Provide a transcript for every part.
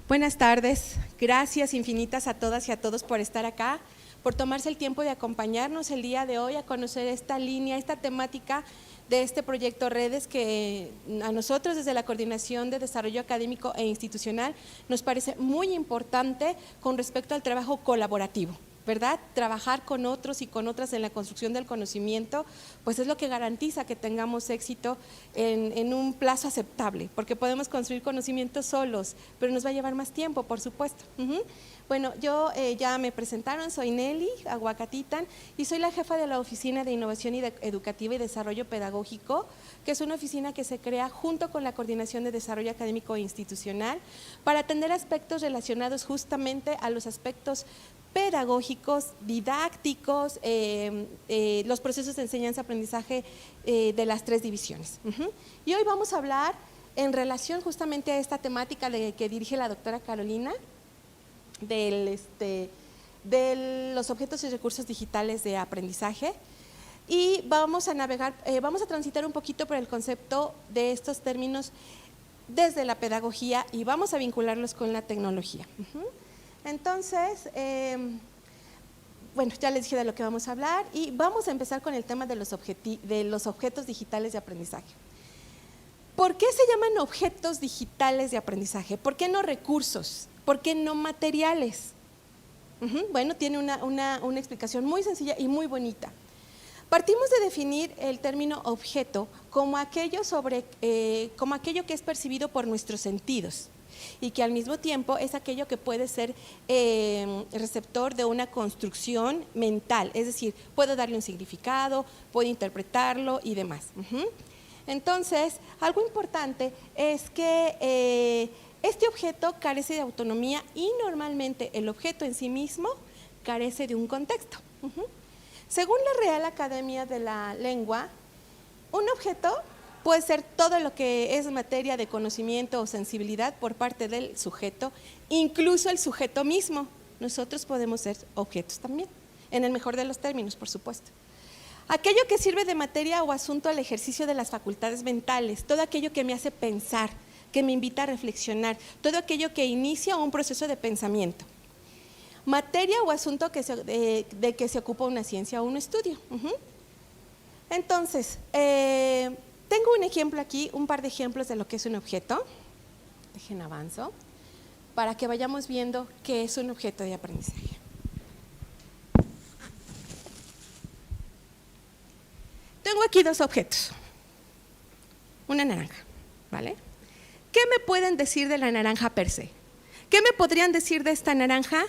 Buenas tardes, gracias infinitas a todas y a todos por estar acá, por tomarse el tiempo de acompañarnos el día de hoy a conocer esta línea, esta temática de este proyecto Redes que a nosotros desde la Coordinación de Desarrollo Académico e Institucional nos parece muy importante con respecto al trabajo colaborativo, ¿verdad? Trabajar con otros y con otras en la construcción del conocimiento, pues es lo que garantiza que tengamos éxito en un plazo aceptable, porque podemos construir conocimientos solos, pero nos va a llevar más tiempo, por supuesto. Bueno, yo ya me presentaron, soy Nelly Aguacatitan y soy la jefa de la Oficina de Innovación Educativa y Desarrollo Pedagógico, que es una oficina que se crea junto con la Coordinación de Desarrollo Académico e Institucional para atender aspectos relacionados justamente a los aspectos pedagógicos, didácticos, los procesos de enseñanza-aprendizaje de las tres divisiones. Y hoy vamos a hablar en relación justamente a esta temática que dirige la doctora Carolina, de los objetos y recursos digitales de aprendizaje, y vamos a navegar, vamos a transitar un poquito por el concepto de estos términos desde la pedagogía y vamos a vincularlos con la tecnología. Entonces, bueno, ya les dije de lo que vamos a hablar y vamos a empezar con el tema de los objetos digitales de aprendizaje. ¿Por qué se llaman objetos digitales de aprendizaje? ¿Por qué no recursos? ¿Por qué no materiales? Bueno, tiene una explicación muy sencilla y muy bonita. Partimos de definir el término objeto como aquello que es percibido por nuestros sentidos y que al mismo tiempo es aquello que puede ser receptor de una construcción mental, es decir, puedo darle un significado, puedo interpretarlo y demás. Entonces, algo importante es que este objeto carece de autonomía y normalmente el objeto en sí mismo carece de un contexto. Según la Real Academia de la Lengua, un objeto puede ser todo lo que es materia de conocimiento o sensibilidad por parte del sujeto, incluso el sujeto mismo. Nosotros podemos ser objetos también, en el mejor de los términos, por supuesto. Aquello que sirve de materia o asunto al ejercicio de las facultades mentales, todo aquello que me hace pensar, que me invita a reflexionar, todo aquello que inicia un proceso de pensamiento. Materia o asunto de que se ocupa una ciencia o un estudio. Entonces, tengo un ejemplo aquí, un par de ejemplos de lo que es un objeto. Dejen avanzo, para que vayamos viendo qué es un objeto de aprendizaje. Tengo aquí dos objetos. Una naranja, ¿vale? ¿Qué me pueden decir de la naranja per se? ¿Qué me podrían decir de esta naranja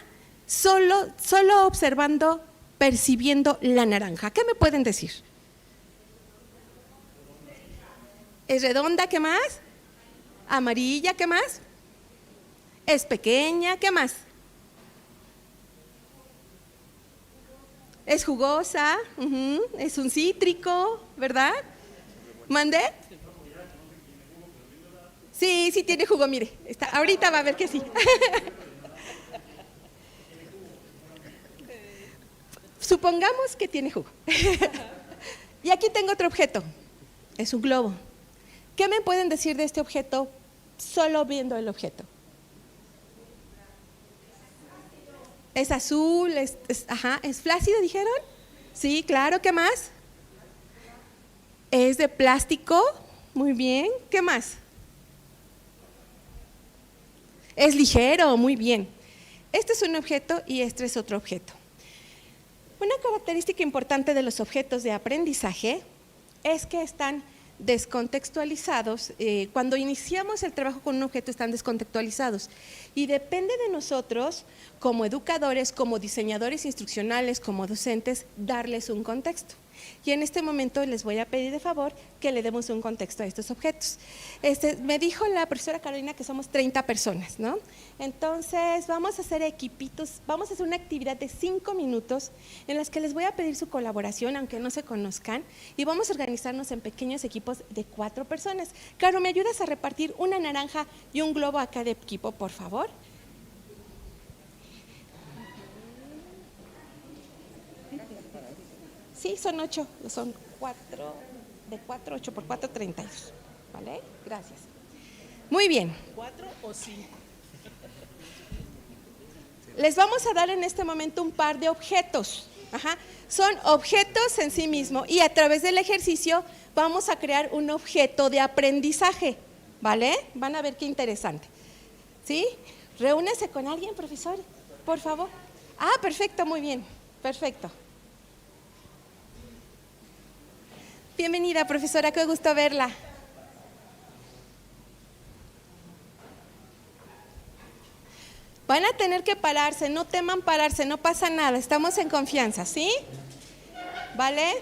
solo observando, percibiendo la naranja? ¿Qué me pueden decir? ¿Es redonda? ¿Qué más? ¿Amarilla? ¿Qué más? ¿Es pequeña? ¿Qué más? ¿Es jugosa? ¿Es un cítrico? ¿Verdad? ¿Mandé? Sí, sí tiene jugo, mire, ahorita va a ver que sí. Supongamos que tiene jugo. Y aquí tengo otro objeto, es un globo. ¿Qué me pueden decir de este objeto solo viendo el objeto? ¿Es azul? ¿Es flácido, dijeron? Sí, claro, ¿qué más? ¿Es de plástico? Muy bien, ¿qué más? Es ligero, muy bien. Este es un objeto y este es otro objeto. Una característica importante de los objetos de aprendizaje es que están descontextualizados. Cuando iniciamos el trabajo con un objeto están descontextualizados y depende de nosotros como educadores, como diseñadores instruccionales, como docentes, darles un contexto. Y en este momento les voy a pedir de favor que le demos un contexto a estos objetos. Me dijo la profesora Carolina que somos 30 personas, ¿no? Entonces vamos a hacer equipitos, vamos a hacer una actividad de 5 minutos en las que les voy a pedir su colaboración, aunque no se conozcan, y vamos a organizarnos en pequeños equipos de 4 personas. Caro, ¿me ayudas a repartir una naranja y un globo a cada equipo, por favor? Sí, son 8, son 4, de 4, 8 por 4, 32, ¿vale? Gracias. Muy bien. ¿4 o 5? les vamos a dar en este momento un par de objetos. Ajá. Son objetos en sí mismos y a través del ejercicio vamos a crear un objeto de aprendizaje, ¿vale? Van a ver qué interesante. ¿Sí? Reúnese con alguien, profesor, por favor. Ah, perfecto, muy bien, perfecto. Bienvenida, profesora, qué gusto verla. Van a tener que pararse, no teman pararse, no pasa nada, estamos en confianza, ¿sí? ¿Vale?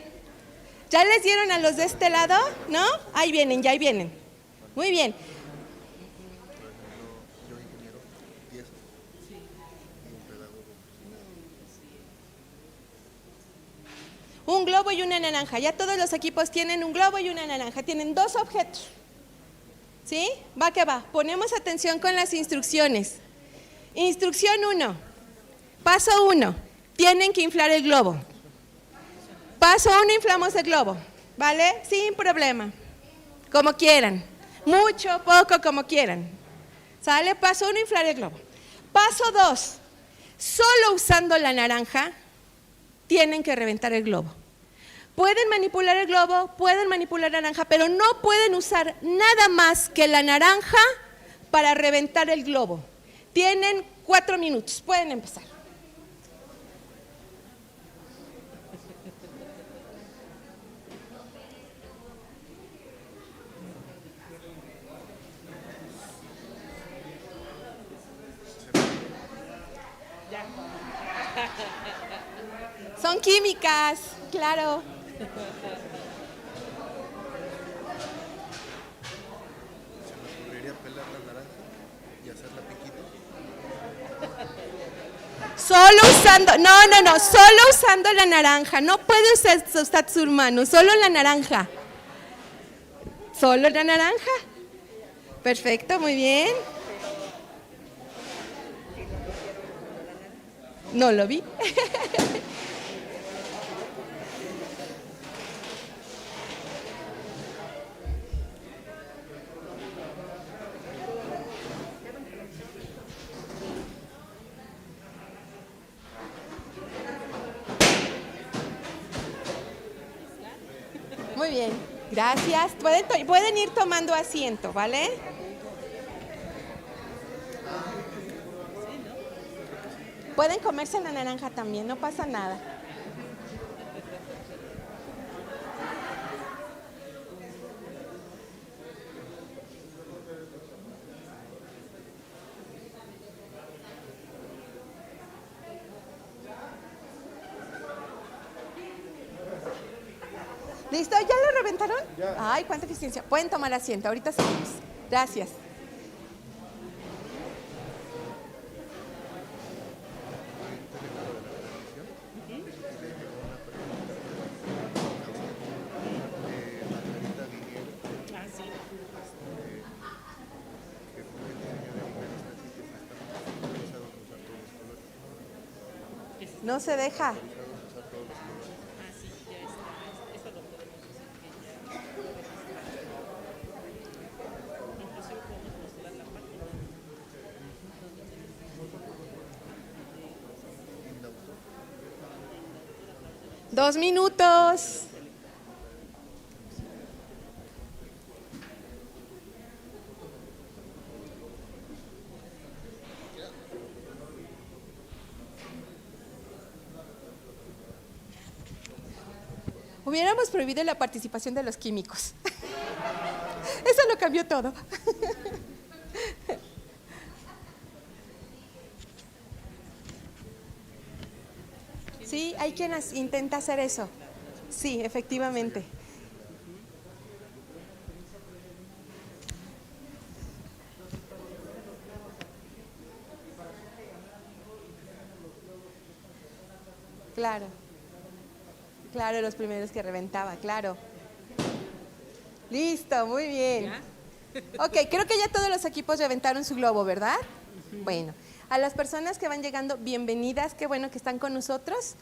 ¿Ya les dieron a los de este lado? ¿No? Ahí vienen, ya ahí vienen. Muy bien. Un globo y una naranja. Ya todos los equipos tienen un globo y una naranja. Tienen dos objetos. ¿Sí? Va que va. Ponemos atención con las instrucciones. Instrucción 1. Paso 1. Tienen que inflar el globo. Paso 1, inflamos el globo. ¿Vale? Sin problema. Como quieran. Mucho, poco, como quieran. ¿Sale? Paso 1, inflar el globo. Paso 2. Solo usando la naranja tienen que reventar el globo. Pueden manipular el globo, pueden manipular la naranja, pero no pueden usar nada más que la naranja para reventar el globo. Tienen 4 minutos, pueden empezar. Son químicas, claro. Solo usando, solo usando la naranja. No puede usar su mano, solo la naranja. Solo la naranja. Perfecto, muy bien. No lo vi. Muy bien, gracias. Pueden ir tomando asiento, ¿vale? Pueden comerse la naranja también, no pasa nada. ¿Listo? ¿Ya lo reventaron? Ya. Ay, cuánta eficiencia. Pueden tomar asiento, ahorita seguimos. Gracias. No se deja. Dos minutos. Hubiéramos prohibido la participación de los químicos. Eso lo cambió todo. Sí, hay quien intenta hacer eso. Sí, efectivamente. Claro. Claro, los primeros que reventaba, claro. Listo, muy bien. Ok, creo que ya todos los equipos reventaron su globo, ¿verdad? Bueno, a las personas que van llegando, bienvenidas, qué bueno que están con nosotros.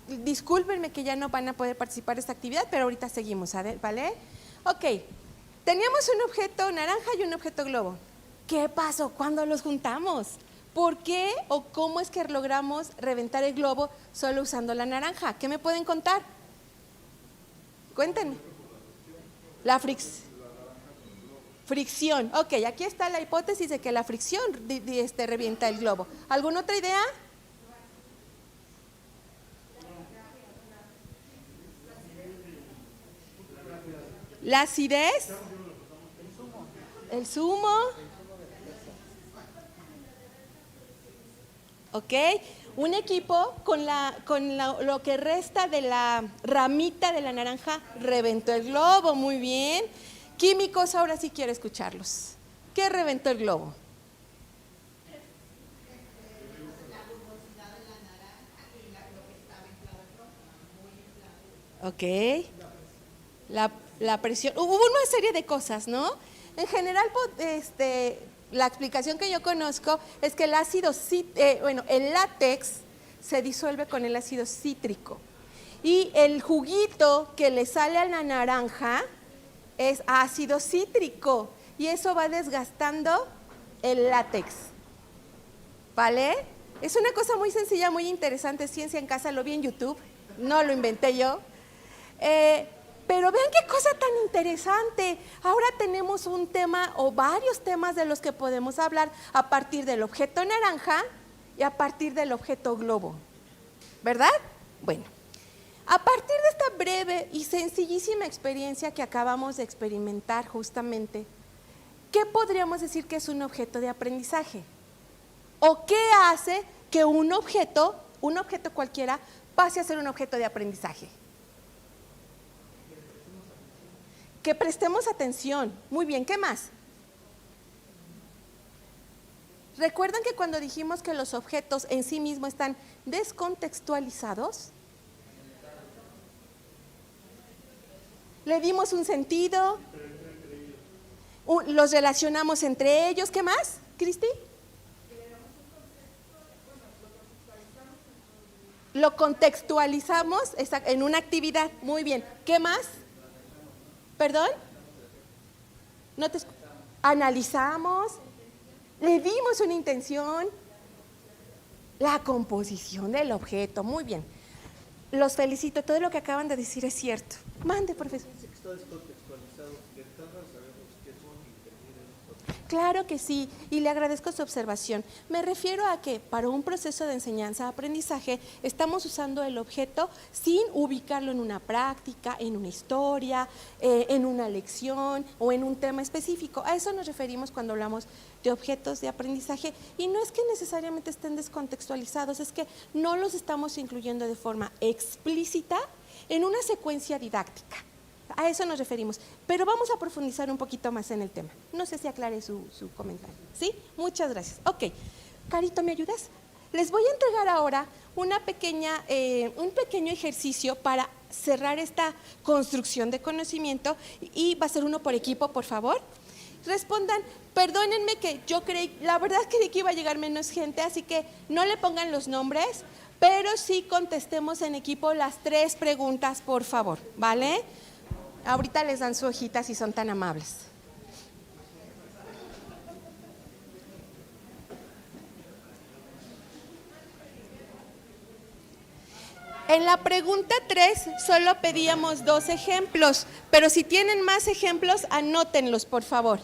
Discúlpenme que ya no van a poder participar de esta actividad, pero ahorita seguimos, ¿vale? Ok, teníamos un objeto naranja y un objeto globo. ¿Qué pasó cuando los juntamos? ¿Por qué o cómo es que logramos reventar el globo solo usando la naranja? ¿Qué me pueden contar? Cuéntenme. La fricción. Ok, aquí está la hipótesis de que la fricción revienta el globo. ¿Alguna otra idea? La acidez. El zumo. ¿Ok? Un equipo lo que resta de la ramita de la naranja reventó el globo, muy bien. Químicos, ahora sí quiero escucharlos. ¿Qué reventó el globo? Ok. La presión. Hubo una serie de cosas, ¿no? En general, la explicación que yo conozco es que el el látex se disuelve con el ácido cítrico. Y el juguito que le sale a la naranja es ácido cítrico. Y eso va desgastando el látex. ¿Vale? Es una cosa muy sencilla, muy interesante. Ciencia en casa, lo vi en YouTube. No lo inventé yo. Pero vean qué cosa tan interesante. Ahora tenemos un tema o varios temas de los que podemos hablar a partir del objeto naranja y a partir del objeto globo. ¿Verdad? Bueno, a partir de esta breve y sencillísima experiencia que acabamos de experimentar justamente, ¿qué podríamos decir que es un objeto de aprendizaje? ¿O qué hace que un objeto cualquiera, pase a ser un objeto de aprendizaje? Que prestemos atención. Muy bien, ¿qué más? ¿Recuerdan que cuando dijimos que los objetos en sí mismos están descontextualizados? Le dimos un sentido, los relacionamos entre ellos. ¿Qué más, Cristi? Lo contextualizamos en una actividad. Muy bien. ¿Qué más? ¿Perdón? No te analizamos, le dimos una intención, la composición del objeto. Muy bien. Los felicito, todo lo que acaban de decir es cierto. Mande, profesor. Claro que sí, y le agradezco su observación. Me refiero a que para un proceso de enseñanza-aprendizaje estamos usando el objeto sin ubicarlo en una práctica, en una historia, en una lección o en un tema específico. A eso nos referimos cuando hablamos de objetos de aprendizaje, y no es que necesariamente estén descontextualizados, es que no los estamos incluyendo de forma explícita en una secuencia didáctica. A eso nos referimos, pero vamos a profundizar un poquito más en el tema. No sé si aclaré su comentario. ¿Sí? Muchas gracias. Ok, Carito, ¿me ayudas? Les voy a entregar ahora un pequeño ejercicio para cerrar esta construcción de conocimiento, y va a ser uno por equipo, por favor. Respondan, perdónenme que la verdad creí que iba a llegar menos gente, así que no le pongan los nombres, pero sí contestemos en equipo las 3 preguntas, por favor, ¿vale? Ahorita les dan su hojita si son tan amables. En la pregunta 3 solo pedíamos 2 ejemplos, pero si tienen más ejemplos, anótenlos, por favor.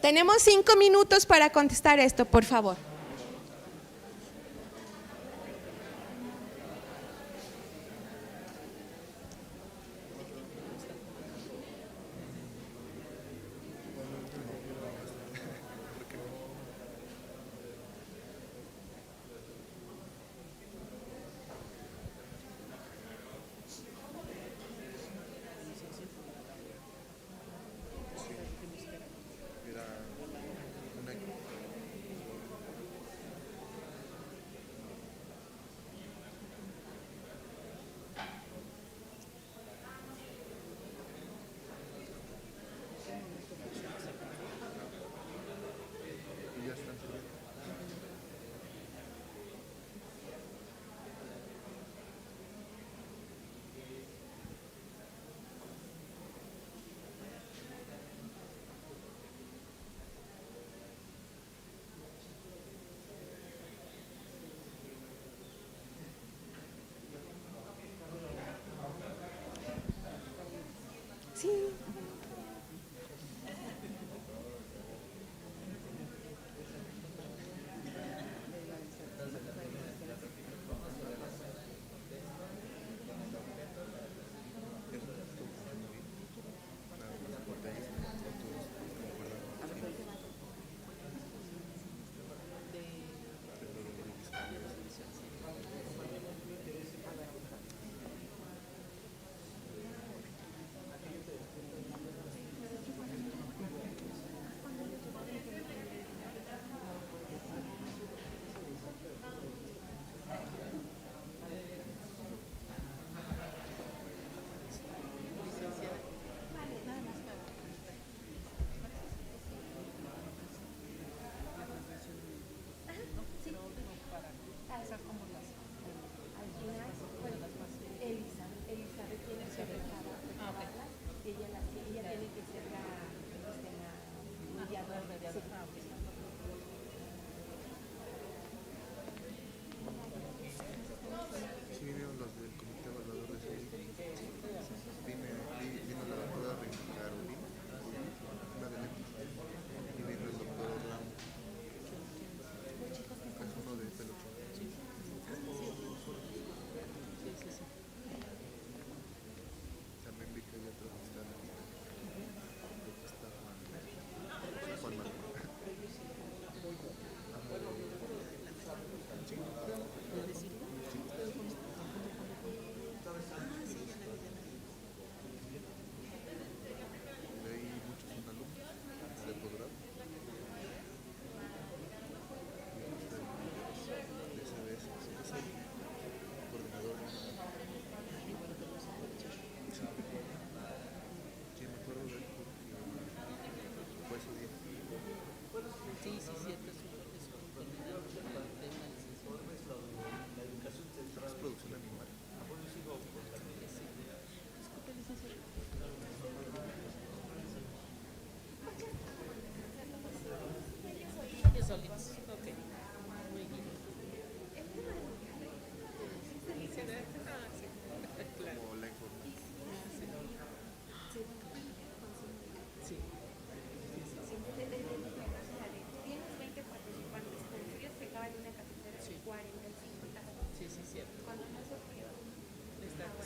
Tenemos 5 minutos para contestar esto, por favor.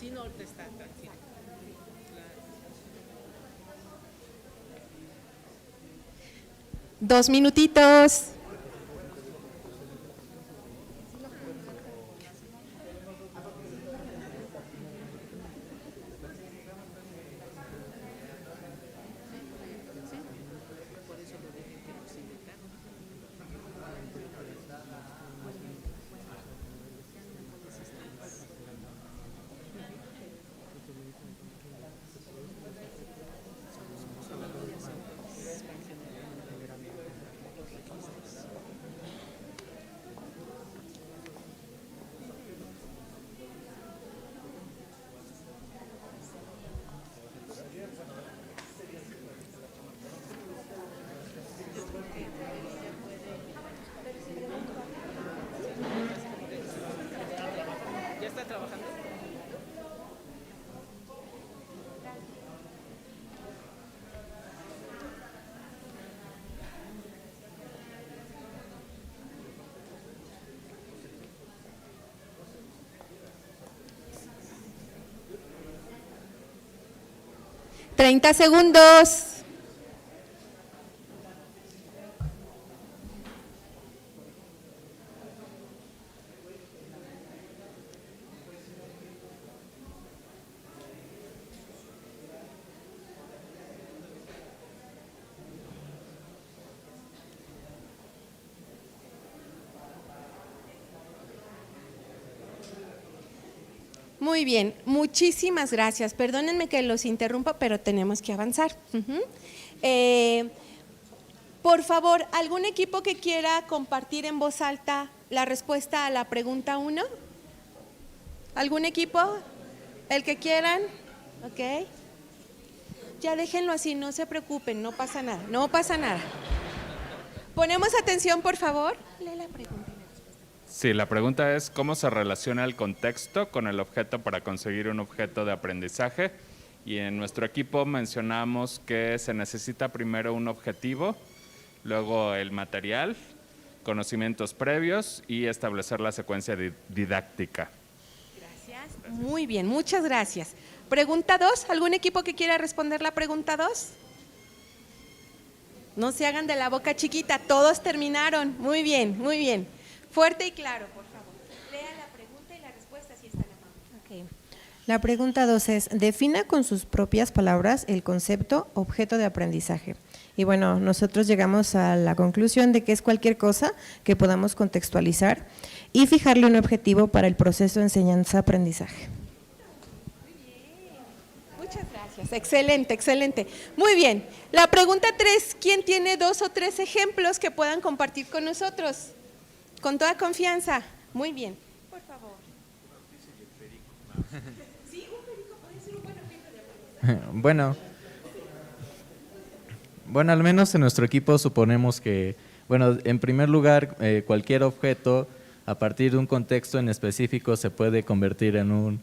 Sí, no, ahorita está tranquilo. 2 minutitos. ¿Ya está trabajando? $30. Muy bien, muchísimas gracias. Perdónenme que los interrumpa, pero tenemos que avanzar. Por favor, ¿algún equipo que quiera compartir en voz alta la respuesta a la pregunta 1? ¿Algún equipo? ¿El que quieran? Ok. Ya déjenlo así, no se preocupen, no pasa nada, no pasa nada. Ponemos atención, por favor. Lee la pregunta. Sí, la pregunta es ¿cómo se relaciona el contexto con el objeto para conseguir un objeto de aprendizaje? Y en nuestro equipo mencionamos que se necesita primero un objetivo, luego el material, conocimientos previos y establecer la secuencia didáctica. Gracias. Muy bien, muchas gracias. Pregunta 2, ¿algún equipo que quiera responder la pregunta 2? No se hagan de la boca chiquita, todos terminaron. Muy bien, muy bien. Fuerte y claro, por favor. Lea la pregunta y la respuesta si está en la mano. Okay. La pregunta 2 es, defina con sus propias palabras el concepto objeto de aprendizaje. Y bueno, nosotros llegamos a la conclusión de que es cualquier cosa que podamos contextualizar y fijarle un objetivo para el proceso de enseñanza-aprendizaje. Muchas gracias, excelente, excelente. Muy bien, la pregunta 3, ¿quién tiene 2 o 3 ejemplos que puedan compartir con nosotros? Con toda confianza, muy bien. Por favor. Sí, un perico puede ser un buen objeto de aprendizaje. Bueno, al menos en nuestro equipo suponemos que, bueno, en primer lugar, cualquier objeto a partir de un contexto en específico se puede convertir en un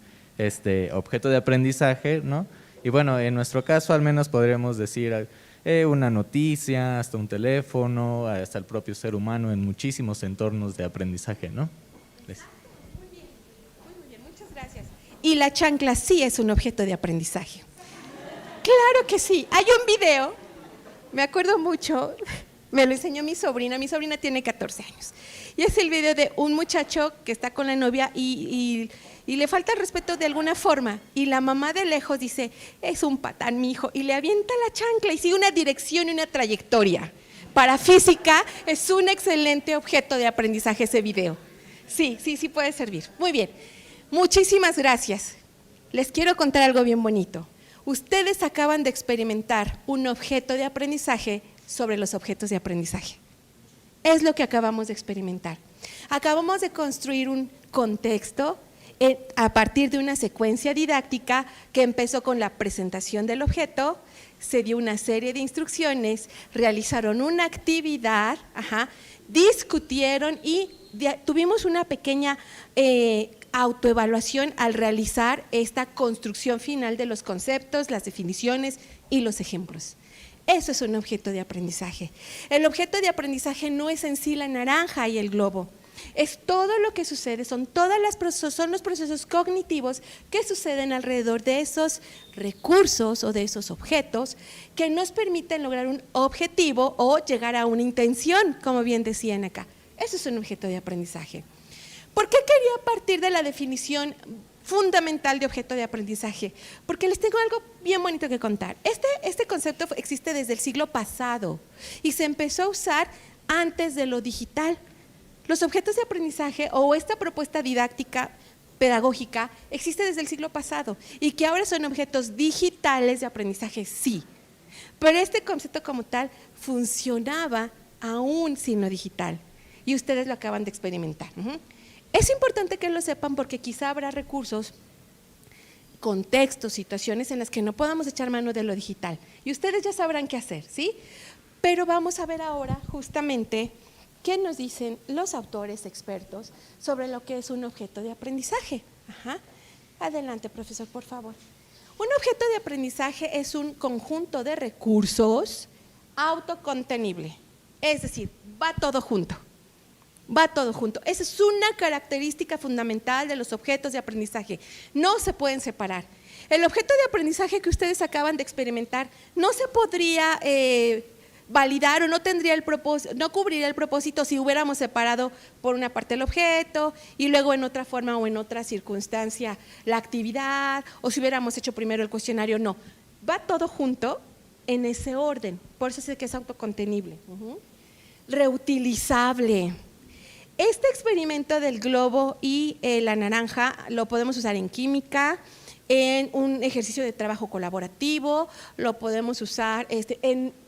objeto de aprendizaje, ¿no? Y bueno, en nuestro caso al menos podríamos decir una noticia, hasta un teléfono, hasta el propio ser humano en muchísimos entornos de aprendizaje, ¿no? Muy bien, muchas gracias. Y la chancla sí es un objeto de aprendizaje. Claro que sí. Hay un video, me acuerdo mucho, me lo enseñó mi sobrina tiene 14 años. Y es el video de un muchacho que está con la novia y le falta el respeto de alguna forma. Y la mamá de lejos dice, es un patán, mi hijo, y le avienta la chancla y sigue una dirección y una trayectoria. Para física es un excelente objeto de aprendizaje ese video. Sí puede servir. Muy bien, muchísimas gracias. Les quiero contar algo bien bonito. Ustedes acaban de experimentar un objeto de aprendizaje sobre los objetos de aprendizaje. Es lo que acabamos de experimentar. Acabamos de construir un contexto a partir de una secuencia didáctica que empezó con la presentación del objeto, se dio una serie de instrucciones, realizaron una actividad, discutieron y tuvimos una pequeña autoevaluación al realizar esta construcción final de los conceptos, las definiciones y los ejemplos. Eso es un objeto de aprendizaje. El objeto de aprendizaje no es en sí la naranja y el globo. Es todo lo que sucede, son los procesos cognitivos que suceden alrededor de esos recursos o de esos objetos que nos permiten lograr un objetivo o llegar a una intención, como bien decían acá. Eso es un objeto de aprendizaje. ¿Por qué quería partir de la definición fundamental de objeto de aprendizaje? Porque les tengo algo bien bonito que contar. Este concepto existe desde el siglo pasado y se empezó a usar antes de lo digital. Los objetos de aprendizaje o esta propuesta didáctica pedagógica existe desde el siglo pasado y que ahora son objetos digitales de aprendizaje, sí. Pero este concepto como tal funcionaba aún sin lo digital y ustedes lo acaban de experimentar. Es importante que lo sepan porque quizá habrá recursos, contextos, situaciones en las que no podamos echar mano de lo digital y ustedes ya sabrán qué hacer, ¿sí? Pero vamos a ver ahora justamente qué nos dicen los autores expertos sobre lo que es un objeto de aprendizaje. Adelante, profesor, por favor. Un objeto de aprendizaje es un conjunto de recursos autocontenible, es decir, va todo junto. Va todo junto. Esa es una característica fundamental de los objetos de aprendizaje. No se pueden separar. El objeto de aprendizaje que ustedes acaban de experimentar no se podría validar o no tendría el propósito, no cubriría el propósito si hubiéramos separado por una parte el objeto y luego en otra forma o en otra circunstancia la actividad, o si hubiéramos hecho primero el cuestionario. No, va todo junto en ese orden. Por eso es que es autocontenible. Reutilizable. Este experimento del globo y la naranja lo podemos usar en química, en un ejercicio de trabajo colaborativo, lo podemos usar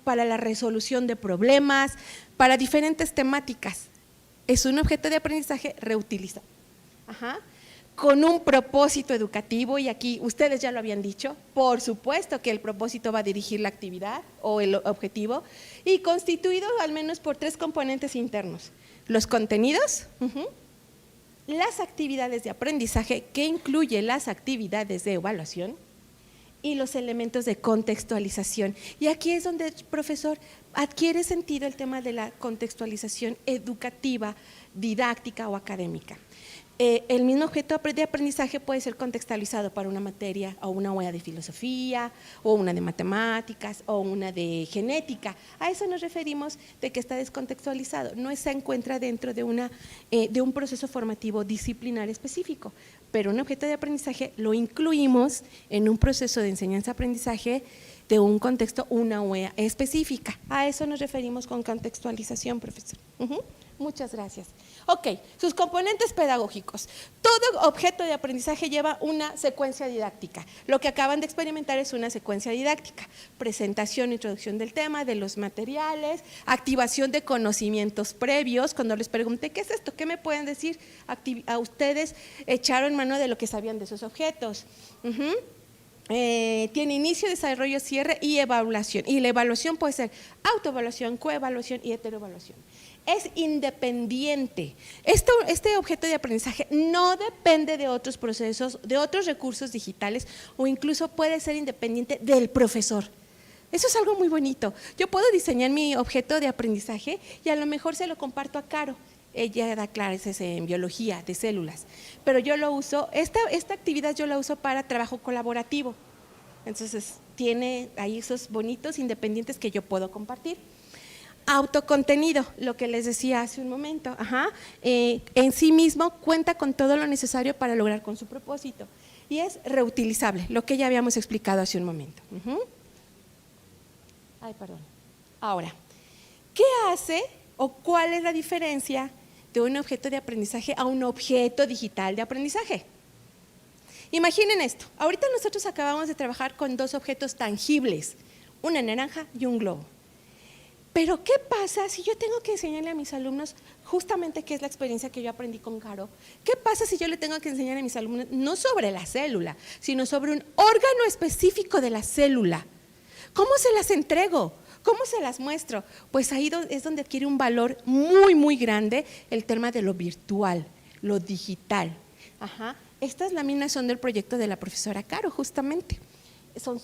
para la resolución de problemas, para diferentes temáticas. Es un objeto de aprendizaje reutilizable, con un propósito educativo, y aquí ustedes ya lo habían dicho, por supuesto que el propósito va a dirigir la actividad o el objetivo, y constituido al menos por 3 componentes internos: los contenidos, las actividades de aprendizaje, que incluye las actividades de evaluación, y los elementos de contextualización. Y aquí es donde, profesor, adquiere sentido el tema de la contextualización educativa, didáctica o académica. El mismo objeto de aprendizaje puede ser contextualizado para una materia o una OEA de filosofía, o una de matemáticas, o una de genética. A eso nos referimos de que está descontextualizado, no se encuentra dentro de un proceso formativo disciplinar específico, pero un objeto de aprendizaje lo incluimos en un proceso de enseñanza-aprendizaje de un contexto, una OEA específica. A eso nos referimos con contextualización, profesor. Muchas gracias. Ok, sus componentes pedagógicos. Todo objeto de aprendizaje lleva una secuencia didáctica. Lo que acaban de experimentar es una secuencia didáctica: presentación, introducción del tema, de los materiales, activación de conocimientos previos. Cuando les pregunté ¿qué es esto?, ¿qué me pueden decir? A ustedes echaron mano de lo que sabían de esos objetos. Tiene inicio, desarrollo, cierre y evaluación. Y la evaluación puede ser autoevaluación, coevaluación y heteroevaluación. Es independiente. Este objeto de aprendizaje no depende de otros procesos, de otros recursos digitales, o incluso puede ser independiente del profesor. Eso es algo muy bonito. Yo puedo diseñar mi objeto de aprendizaje y a lo mejor se lo comparto a Caro. Ella da clases en biología de células, pero yo lo uso, esta actividad yo la uso para trabajo colaborativo. Entonces tiene ahí esos bonitos independientes que yo puedo compartir. Autocontenido, lo que les decía hace un momento, en sí mismo cuenta con todo lo necesario para lograr con su propósito, y es reutilizable, lo que ya habíamos explicado hace un momento. Ahora, ¿qué hace o cuál es la diferencia de un objeto de aprendizaje a un objeto digital de aprendizaje? Imaginen esto, ahorita nosotros acabamos de trabajar con 2 objetos tangibles, una naranja y un globo. Pero ¿qué pasa si yo tengo que enseñarle a mis alumnos justamente qué es la experiencia que yo aprendí con Caro? ¿Qué pasa si yo le tengo que enseñar a mis alumnos no sobre la célula, sino sobre un órgano específico de la célula? ¿Cómo se las entrego? ¿Cómo se las muestro? Pues ahí es donde adquiere un valor muy, muy grande el tema de lo virtual, lo digital. Estas láminas son del proyecto de la profesora Caro, justamente. son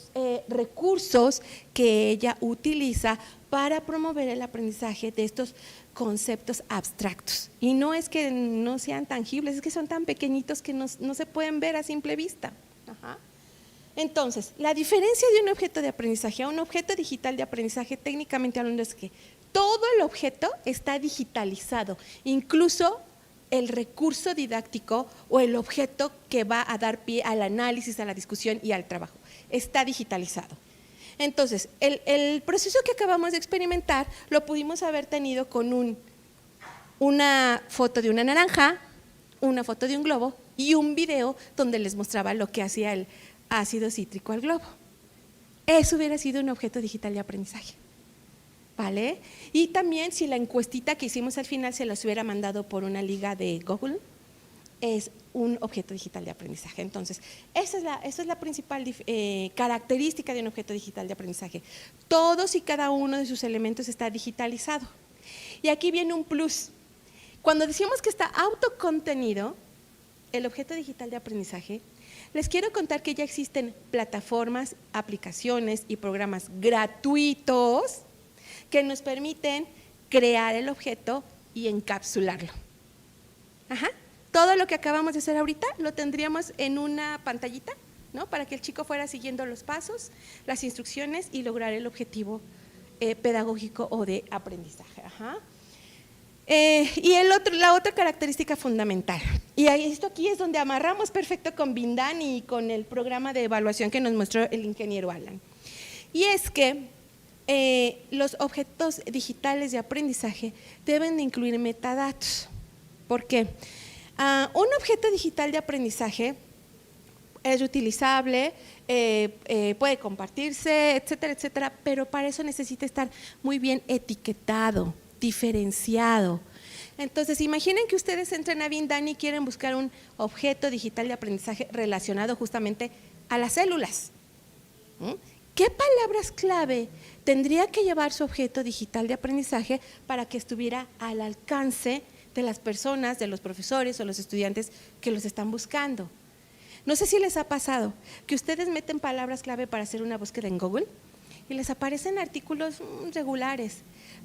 recursos que ella utiliza para promover el aprendizaje de estos conceptos abstractos. Y no es que no sean tangibles, es que son tan pequeñitos que no se pueden ver a simple vista. Ajá. Entonces, la diferencia de un objeto de aprendizaje a un objeto digital de aprendizaje, técnicamente hablando, es que todo el objeto está digitalizado, incluso el recurso didáctico o el objeto que va a dar pie al análisis, a la discusión y al trabajo. Está digitalizado. Entonces, el proceso que acabamos de experimentar lo pudimos haber tenido con una foto de una naranja, una foto de un globo y un video donde les mostraba lo que hacía el ácido cítrico al globo. Eso hubiera sido un objeto digital de aprendizaje. ¿Vale? Y también si la encuestita que hicimos al final se las hubiera mandado por una liga de Google, es un objeto digital de aprendizaje. Entonces, esa es la principal característica de un objeto digital de aprendizaje. Todos y cada uno de sus elementos está digitalizado. Y aquí viene un plus. Cuando decimos que está autocontenido, el objeto digital de aprendizaje, les quiero contar que ya existen plataformas, aplicaciones y programas gratuitos que nos permiten crear el objeto y encapsularlo. Ajá. Todo lo que acabamos de hacer ahorita lo tendríamos en una pantallita, ¿no? Para que el chico fuera siguiendo los pasos, las instrucciones y lograr el objetivo pedagógico o de aprendizaje. Ajá. Y la otra característica fundamental, y esto aquí es donde amarramos perfecto con Bindani y con el programa de evaluación que nos mostró el ingeniero Alan, y es que los objetos digitales de aprendizaje deben de incluir metadatos. ¿Por qué? Un objeto digital de aprendizaje es reutilizable, puede compartirse, etcétera, etcétera, pero para eso necesita estar muy bien etiquetado, diferenciado. Entonces, imaginen que ustedes entran a Bindani y quieren buscar un objeto digital de aprendizaje relacionado justamente a las células. ¿Qué palabras clave tendría que llevar su objeto digital de aprendizaje para que estuviera al alcance de las personas, de los profesores o los estudiantes que los están buscando? No sé si les ha pasado que ustedes meten palabras clave para hacer una búsqueda en Google y les aparecen artículos regulares,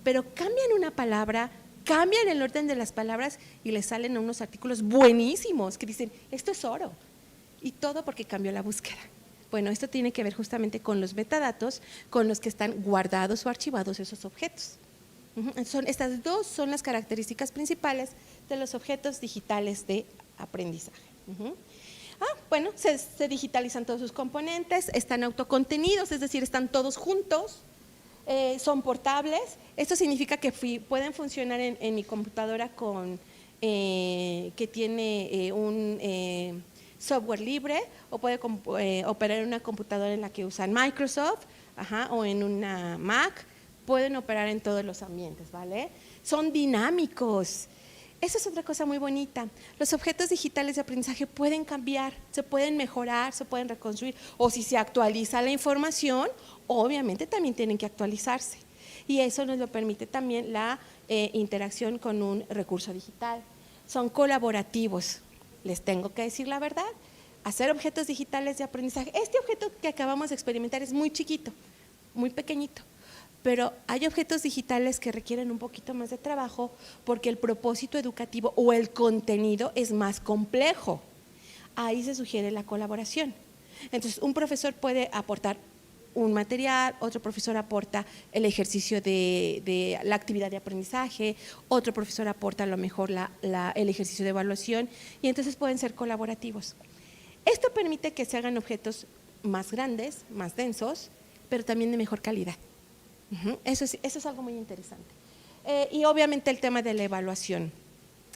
pero cambian una palabra, cambian el orden de las palabras y les salen unos artículos buenísimos que dicen, esto es oro, y todo porque cambió la búsqueda. Bueno, esto tiene que ver justamente con los metadatos con los que están guardados o archivados esos objetos. Estas dos son las características principales de los objetos digitales de aprendizaje. Bueno, se digitalizan todos sus componentes, están autocontenidos, es decir, están todos juntos, son portables. Esto significa que pueden funcionar en mi computadora que tiene un software libre, o puede operar en una computadora en la que usan Microsoft, o en una Mac. Pueden operar en todos los ambientes, ¿vale? Son dinámicos. Esa es otra cosa muy bonita. Los objetos digitales de aprendizaje pueden cambiar, se pueden mejorar, se pueden reconstruir, o si se actualiza la información, obviamente también tienen que actualizarse. Y eso nos lo permite también la interacción con un recurso digital. Son colaborativos. Les tengo que decir la verdad, hacer objetos digitales de aprendizaje. Este objeto que acabamos de experimentar es muy chiquito, muy pequeñito, pero hay objetos digitales que requieren un poquito más de trabajo porque el propósito educativo o el contenido es más complejo. Ahí se sugiere la colaboración. Entonces, un profesor puede aportar un material, otro profesor aporta el ejercicio de la actividad de aprendizaje, otro profesor aporta a lo mejor el ejercicio de evaluación, y entonces pueden ser colaborativos. Esto permite que se hagan objetos más grandes, más densos, pero también de mejor calidad. Eso es algo muy interesante. Y obviamente el tema de la evaluación.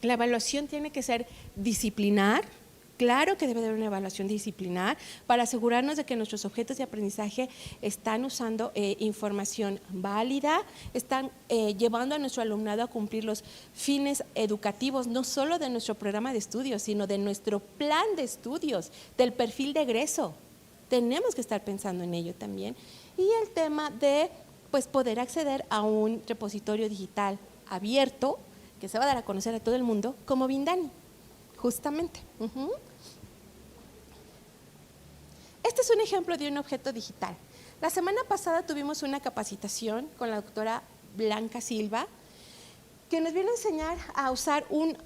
La evaluación tiene que ser disciplinar. Claro que debe haber una evaluación disciplinar para asegurarnos de que nuestros objetos de aprendizaje están usando información válida, están llevando a nuestro alumnado a cumplir los fines educativos, no solo de nuestro programa de estudios, sino de nuestro plan de estudios, del perfil de egreso. Tenemos que estar pensando en ello también. Y el tema de poder acceder a un repositorio digital abierto que se va a dar a conocer a todo el mundo como Bindani. Justamente. Este es un ejemplo de un objeto digital. La semana pasada tuvimos una capacitación con la doctora Blanca Silva, que nos viene a enseñar a usar un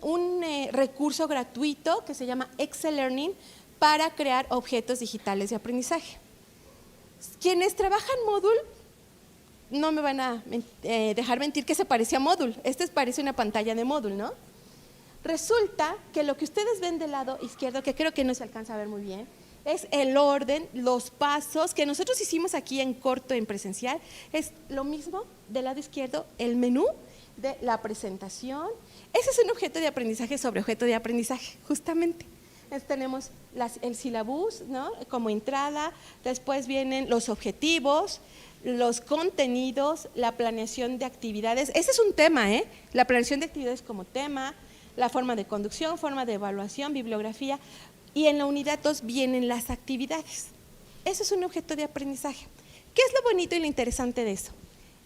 recurso gratuito que se llama Excel Learning para crear objetos digitales de aprendizaje. Quienes trabajan Moodle no me van a dejar mentir que se parece a Moodle. Este parece una pantalla de Moodle, ¿no? Resulta que lo que ustedes ven del lado izquierdo, que creo que no se alcanza a ver muy bien, es el orden, los pasos que nosotros hicimos aquí en corto, en presencial. Es lo mismo del lado izquierdo, el menú de la presentación. Ese es un objeto de aprendizaje sobre objeto de aprendizaje, justamente. Entonces tenemos el sílabus, ¿no?, como entrada, después vienen los objetivos, los contenidos, la planeación de actividades. Ese es un tema, la planeación de actividades como tema, la forma de conducción, forma de evaluación, bibliografía, y en la unidad 2 vienen las actividades. Eso es un objeto de aprendizaje. ¿Qué es lo bonito y lo interesante de eso?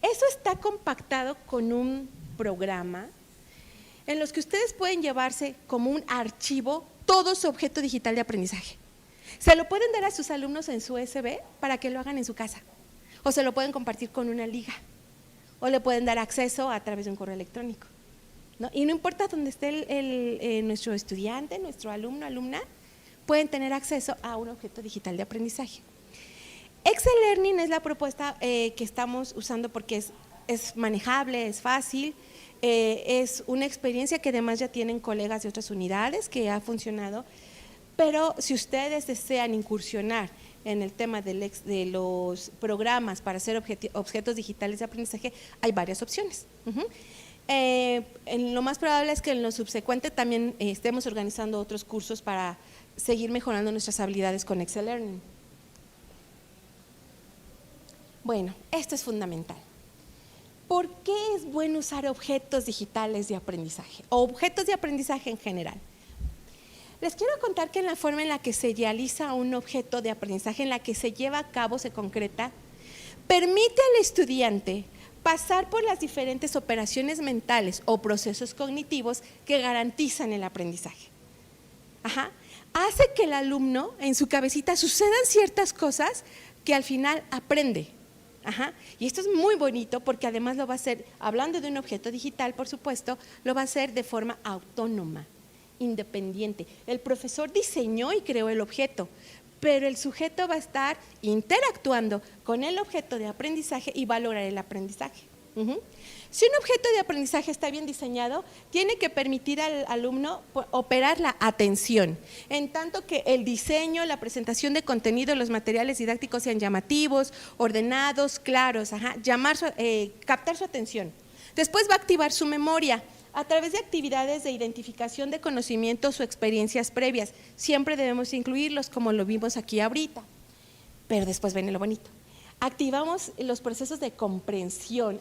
Eso está compactado con un programa en los que ustedes pueden llevarse como un archivo todo su objeto digital de aprendizaje. Se lo pueden dar a sus alumnos en su USB para que lo hagan en su casa, o se lo pueden compartir con una liga, o le pueden dar acceso a través de un correo electrónico, ¿no? Y no importa dónde esté nuestro estudiante, nuestro alumno, alumna, pueden tener acceso a un objeto digital de aprendizaje. Excel Learning es la propuesta que estamos usando porque es manejable, es fácil, es una experiencia que además ya tienen colegas de otras unidades que ha funcionado, pero si ustedes desean incursionar en el tema de los programas para hacer objetos digitales de aprendizaje, hay varias opciones. Lo más probable es que en lo subsecuente también estemos organizando otros cursos para seguir mejorando nuestras habilidades con Excel Learning. Bueno, esto es fundamental. ¿Por qué es bueno usar objetos digitales de aprendizaje o objetos de aprendizaje en general? Les quiero contar que en la forma en la que se realiza un objeto de aprendizaje, en la que se lleva a cabo, se concreta, permite al estudiante pasar por las diferentes operaciones mentales o procesos cognitivos que garantizan el aprendizaje. Hace que el alumno en su cabecita sucedan ciertas cosas que al final aprende. Y esto es muy bonito porque además lo va a hacer, hablando de un objeto digital, por supuesto, lo va a hacer de forma autónoma, independiente. El profesor diseñó y creó el objeto, pero el sujeto va a estar interactuando con el objeto de aprendizaje y va a lograr el aprendizaje. Si un objeto de aprendizaje está bien diseñado, tiene que permitir al alumno operar la atención, en tanto que el diseño, la presentación de contenido, los materiales didácticos sean llamativos, ordenados, claros, captar su atención. Después va a activar su memoria a través de actividades de identificación de conocimientos o experiencias previas. Siempre debemos incluirlos, como lo vimos aquí ahorita, pero después viene lo bonito. Activamos los procesos de comprensión,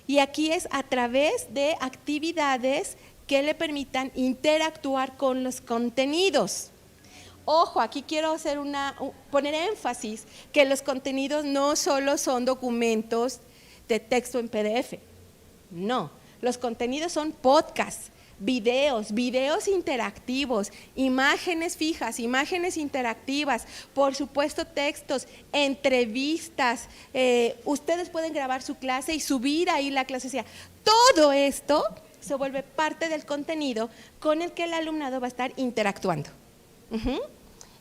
y aquí es a través de actividades que le permitan interactuar con los contenidos. Ojo, aquí quiero poner énfasis que los contenidos no solo son documentos de texto en PDF, no, los contenidos son podcasts, videos interactivos, imágenes fijas, imágenes interactivas, por supuesto textos, entrevistas, ustedes pueden grabar su clase y subir ahí la clase, o sea, todo esto se vuelve parte del contenido con el que el alumnado va a estar interactuando.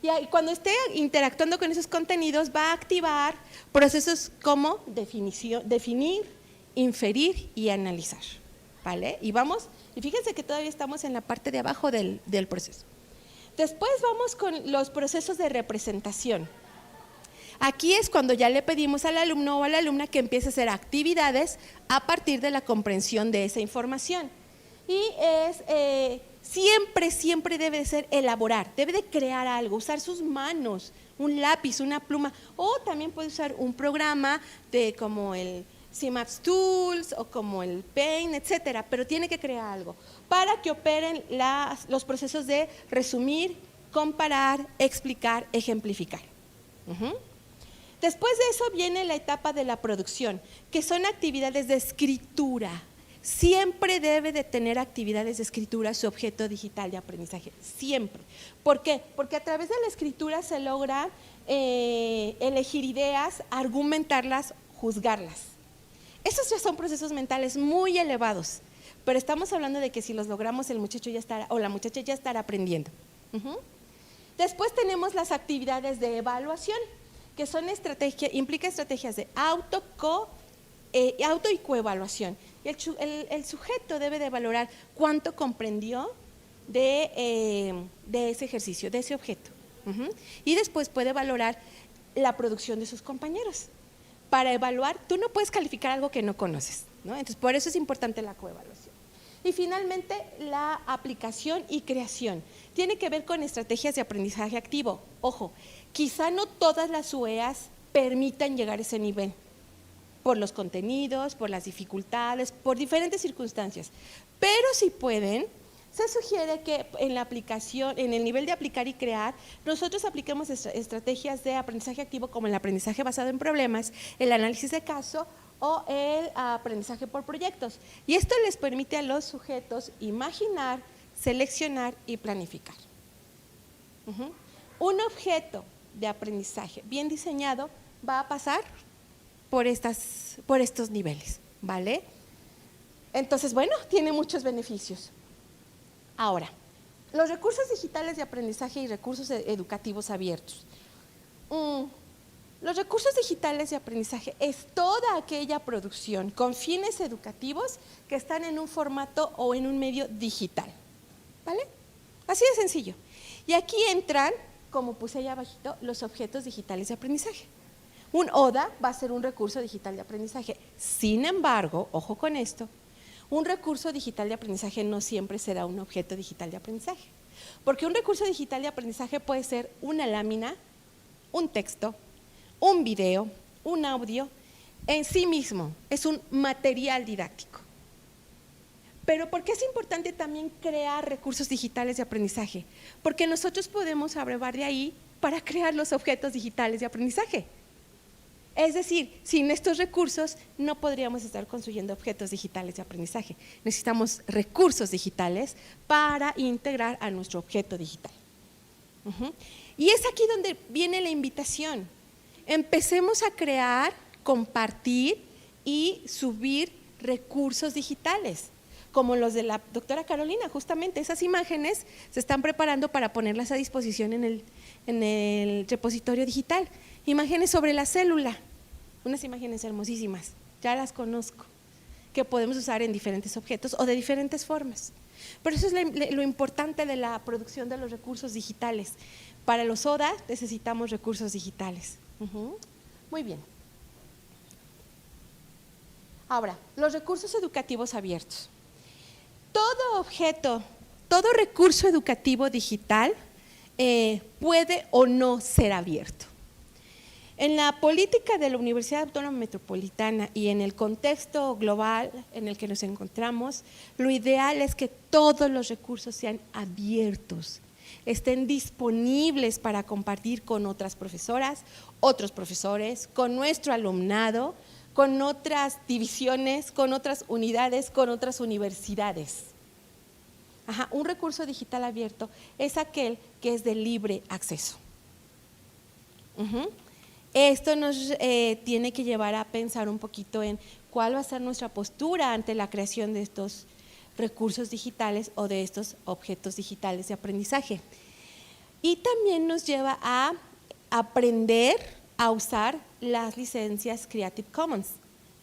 Y cuando esté interactuando con esos contenidos va a activar procesos como definir, inferir y analizar, ¿vale? Y fíjense que todavía estamos en la parte de abajo del proceso. Después vamos con los procesos de representación. Aquí es cuando ya le pedimos al alumno o a la alumna que empiece a hacer actividades a partir de la comprensión de esa información. Y siempre debe de ser elaborar, debe de crear algo, usar sus manos, un lápiz, una pluma, o también puede usar un programa como el CMAPS Tools o como el Paint, etcétera, pero tiene que crear algo para que operen los procesos de resumir, comparar, explicar, ejemplificar. Después de eso viene la etapa de la producción, que son actividades de escritura. Siempre debe de tener actividades de escritura su objeto digital de aprendizaje, siempre. ¿Por qué? Porque a través de la escritura se logra elegir ideas, argumentarlas, juzgarlas. Esos ya son procesos mentales muy elevados, pero estamos hablando de que si los logramos el muchacho ya estará, o la muchacha ya estará aprendiendo. Después tenemos las actividades de evaluación, que son implica estrategias de auto y coevaluación. El sujeto debe de valorar cuánto comprendió de ese ejercicio, de ese objeto. Y después puede valorar la producción de sus compañeros. Para evaluar, tú no puedes calificar algo que no conoces, ¿no? Entonces, por eso es importante la coevaluación. Y finalmente, la aplicación y creación. Tiene que ver con estrategias de aprendizaje activo. Ojo, quizá no todas las UEAs permitan llegar a ese nivel, por los contenidos, por las dificultades, por diferentes circunstancias. Pero si pueden, se sugiere que en la aplicación, en el nivel de aplicar y crear, nosotros apliquemos estrategias de aprendizaje activo como el aprendizaje basado en problemas, el análisis de caso o el aprendizaje por proyectos. Y esto les permite a los sujetos imaginar, seleccionar y planificar. Un objeto de aprendizaje bien diseñado va a pasar por estos niveles, ¿vale? Entonces, bueno, tiene muchos beneficios. Ahora, los recursos digitales de aprendizaje y recursos educativos abiertos. Los recursos digitales de aprendizaje es toda aquella producción con fines educativos que están en un formato o en un medio digital, ¿vale? Así de sencillo. Y aquí entran, como puse allá abajito, los objetos digitales de aprendizaje. Un ODA va a ser un recurso digital de aprendizaje. Sin embargo, ojo con esto, un recurso digital de aprendizaje no siempre será un objeto digital de aprendizaje, porque un recurso digital de aprendizaje puede ser una lámina, un texto, un video, un audio, en sí mismo es un material didáctico. Pero ¿por qué es importante también crear recursos digitales de aprendizaje? Porque nosotros podemos abrevar de ahí para crear los objetos digitales de aprendizaje. Es decir, sin estos recursos no podríamos estar construyendo objetos digitales de aprendizaje. Necesitamos recursos digitales para integrar a nuestro objeto digital. Y es aquí donde viene la invitación. Empecemos a crear, compartir y subir recursos digitales, como los de la doctora Carolina. Justamente esas imágenes se están preparando para ponerlas a disposición en el repositorio digital. Imágenes sobre la célula, unas imágenes hermosísimas, ya las conozco, que podemos usar en diferentes objetos o de diferentes formas. Pero eso es lo importante de la producción de los recursos digitales. Para los ODA necesitamos recursos digitales. Muy bien. Ahora, los recursos educativos abiertos. Todo objeto, todo recurso educativo digital puede o no ser abierto. En la política de la Universidad Autónoma Metropolitana y en el contexto global en el que nos encontramos, lo ideal es que todos los recursos sean abiertos, estén disponibles para compartir con otras profesoras, otros profesores, con nuestro alumnado, con otras divisiones, con otras unidades, con otras universidades. Un recurso digital abierto es aquel que es de libre acceso. Esto nos tiene que llevar a pensar un poquito en cuál va a ser nuestra postura ante la creación de estos recursos digitales o de estos objetos digitales de aprendizaje. Y también nos lleva a aprender a usar las licencias Creative Commons,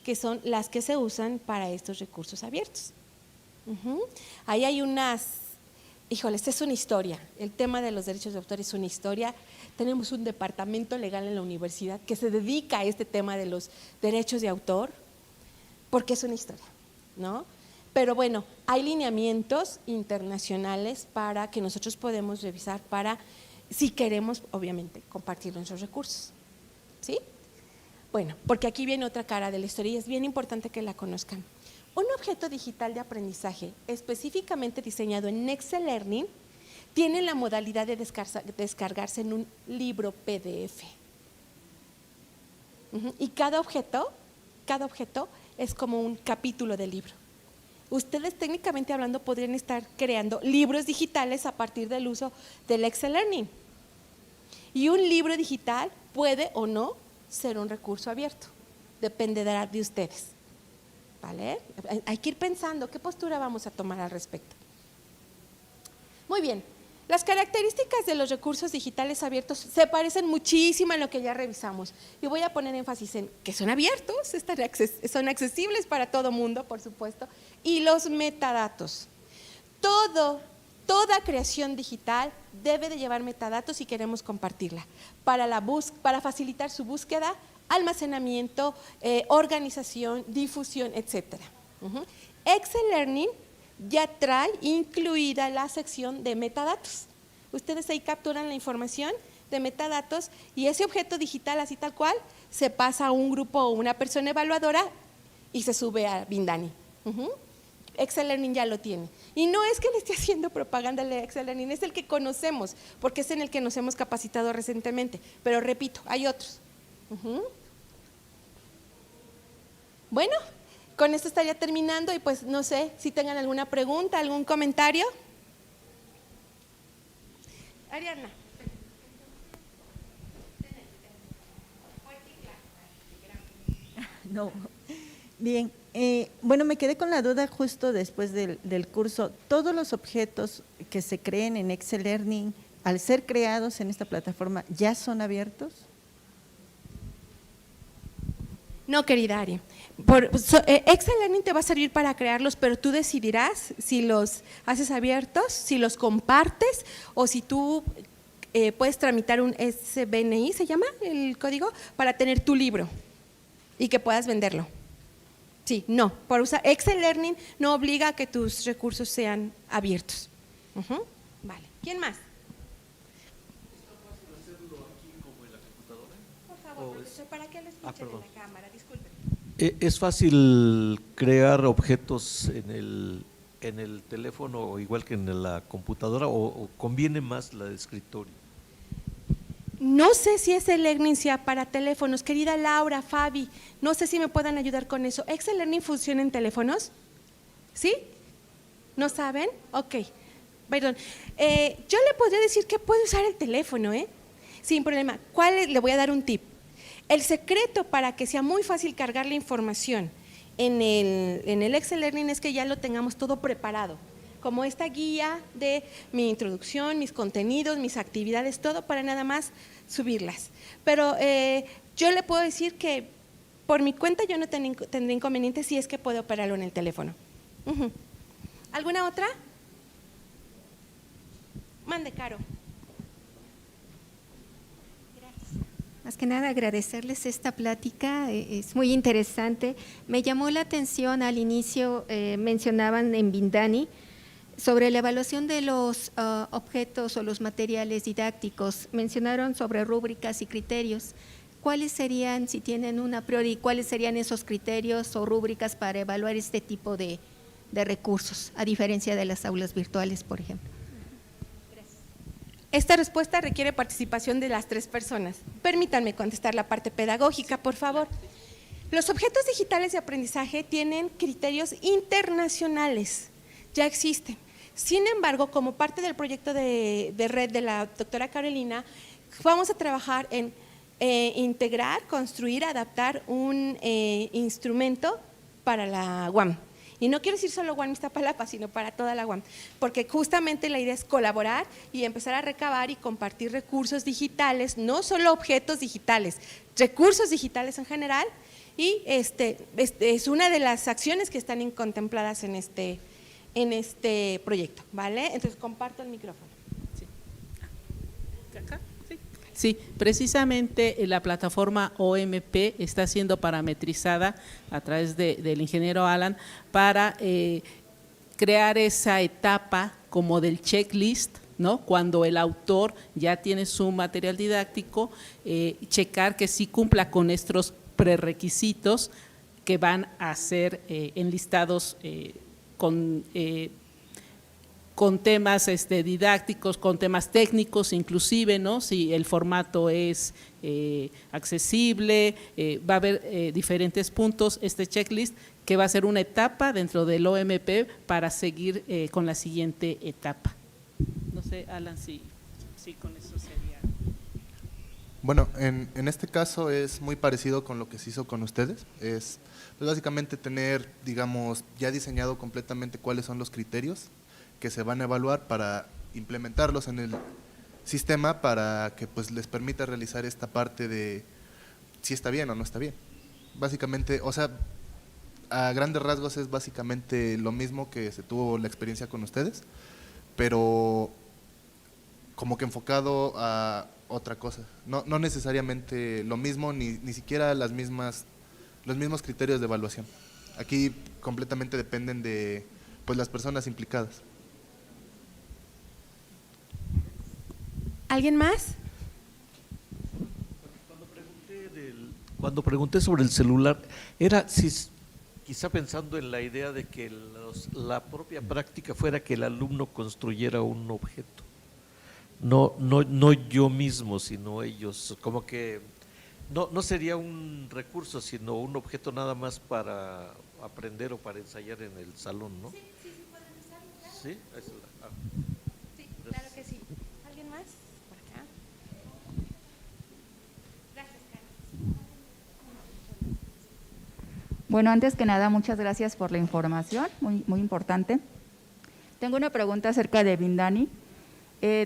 que son las que se usan para estos recursos abiertos. Ahí hay unas, híjole, esta es una historia, el tema de los derechos de autor es una historia. Tenemos un departamento legal en la universidad que se dedica a este tema de los derechos de autor, porque es una historia, ¿no? Pero bueno, hay lineamientos internacionales para que nosotros podemos revisar para, si queremos, obviamente, compartir nuestros recursos, ¿sí? Bueno, porque aquí viene otra cara de la historia y es bien importante que la conozcan. Un objeto digital de aprendizaje específicamente diseñado en Excel Learning tiene la modalidad de descargarse en un libro PDF. Y cada objeto es como un capítulo del libro. Ustedes técnicamente hablando podrían estar creando libros digitales a partir del uso del Excel Learning. Y un libro digital puede o no ser un recurso abierto, dependerá de ustedes, ¿vale? Hay que ir pensando qué postura vamos a tomar al respecto. Muy bien, las características de los recursos digitales abiertos se parecen muchísimo a lo que ya revisamos y voy a poner énfasis en que son abiertos, son accesibles para todo mundo, por supuesto, y los metadatos. Toda creación digital debe de llevar metadatos si queremos compartirla, para facilitar su búsqueda, almacenamiento, organización, difusión, etc. Excel Learning ya trae incluida la sección de metadatos. Ustedes ahí capturan la información de metadatos y ese objeto digital así tal cual se pasa a un grupo o una persona evaluadora y se sube a Bindani. Excel Learning ya lo tiene. Y no es que le esté haciendo propaganda de Excel Learning, es el que conocemos, porque es en el que nos hemos capacitado recientemente. Pero repito, hay otros. Bueno, con esto estaría terminando y pues no sé si tengan alguna pregunta, algún comentario. Ariadna. No. Bien, bueno, me quedé con la duda justo después del curso. ¿Todos los objetos que se creen en Excel Learning, al ser creados en esta plataforma, ya son abiertos? No, querida Ari. Excel Learning te va a servir para crearlos, pero tú decidirás si los haces abiertos, si los compartes o si tú puedes tramitar un SBNI, ¿se llama el código? Para tener tu libro y que puedas venderlo. Sí, no, por usar Excel Learning no obliga a que tus recursos sean abiertos. Vale, ¿quién más? Por favor, profesor, para que lo escuchen en la cámara, disculpen. ¿Es fácil crear objetos en el teléfono igual que en la computadora o conviene más la de escritorio? No sé si Excel Learning sea para teléfonos, querida Laura, Fabi, no sé si me puedan ayudar con eso. ¿Excel Learning funciona en teléfonos? ¿Sí? ¿No saben? Ok, perdón. Yo le podría decir que puede usar el teléfono, sin problema. Le voy a dar un tip. El secreto para que sea muy fácil cargar la información en el Excel Learning es que ya lo tengamos todo preparado, como esta guía de mi introducción, mis contenidos, mis actividades, todo para nada más subirlas. Pero yo le puedo decir que por mi cuenta yo no tendré inconveniente si es que puedo operarlo en el teléfono. ¿Alguna otra? Mande, Caro. Más que nada agradecerles esta plática, es muy interesante. Me llamó la atención al inicio, mencionaban en Bindani, sobre la evaluación de los objetos o los materiales didácticos. Mencionaron sobre rúbricas y criterios. ¿Cuáles serían, si tienen una priori, cuáles serían esos criterios o rúbricas para evaluar este tipo de recursos, a diferencia de las aulas virtuales, por ejemplo? Esta respuesta requiere participación de las 3 personas. Permítanme contestar la parte pedagógica, por favor. Los objetos digitales de aprendizaje tienen criterios internacionales, ya existen. Sin embargo, como parte del proyecto de red de la doctora Carolina, vamos a trabajar en integrar, construir, adaptar un instrumento para la UAM. Y no quiero decir solo UAM Iztapalapa, sino para toda la UAM, porque justamente la idea es colaborar y empezar a recabar y compartir recursos digitales, no solo objetos digitales, recursos digitales en general, y es una de las acciones que están contempladas en este proyecto, ¿vale? Entonces comparto el micrófono. Sí. ¿Acá? Sí, precisamente la plataforma OMP está siendo parametrizada a través del ingeniero Alan para crear esa etapa como del checklist, ¿no? Cuando el autor ya tiene su material didáctico, checar que sí cumpla con estos prerequisitos que van a ser enlistados con temas didácticos, con temas técnicos inclusive, ¿no? Si el formato es accesible, va a haber diferentes puntos, este checklist que va a ser una etapa dentro del OMP para seguir con la siguiente etapa. No sé, Alan, si con eso sería. Bueno, en este caso es muy parecido con lo que se hizo con ustedes. Es pues, básicamente tener, digamos, ya diseñado completamente cuáles son los criterios que se van a evaluar para implementarlos en el sistema para que pues les permita realizar esta parte de si está bien o no está bien. Básicamente, o sea, a grandes rasgos es básicamente lo mismo que se tuvo la experiencia con ustedes, pero como que enfocado a otra cosa. No necesariamente lo mismo, ni siquiera los mismos criterios de evaluación. Aquí completamente dependen de pues las personas implicadas. ¿Alguien más? Cuando pregunté sobre el celular, era quizá pensando en la idea de que la propia práctica fuera que el alumno construyera un objeto. No yo mismo, sino ellos. Como que no sería un recurso, sino un objeto nada más para aprender o para ensayar en el salón, ¿no? Sí, pueden usarlo. ¿Sí? Sí, claro que sí. ¿Alguien más? Por acá. Gracias, Carlos. Bueno, antes que nada, muchas gracias por la información, muy importante. Tengo una pregunta acerca de Bindani.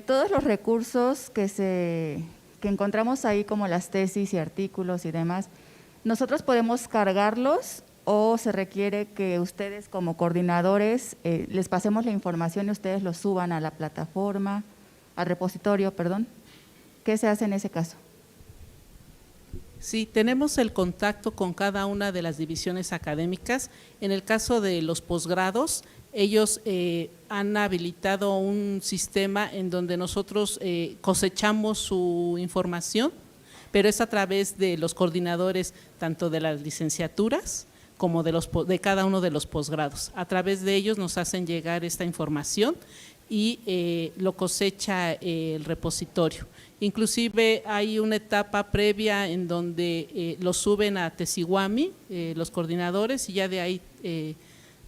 Todos los recursos que encontramos ahí, como las tesis y artículos y demás, ¿nosotros podemos cargarlos o se requiere que ustedes como coordinadores les pasemos la información y ustedes los suban a la plataforma, al repositorio, perdón? ¿Qué se hace en ese caso? Sí, tenemos el contacto con cada una de las divisiones académicas. En el caso de los posgrados, ellos han habilitado un sistema en donde nosotros cosechamos su información, pero es a través de los coordinadores tanto de las licenciaturas como de cada uno de los posgrados. A través de ellos nos hacen llegar esta información y lo cosecha el repositorio. Inclusive hay una etapa previa en donde lo suben a Tesiwami, los coordinadores, y ya de ahí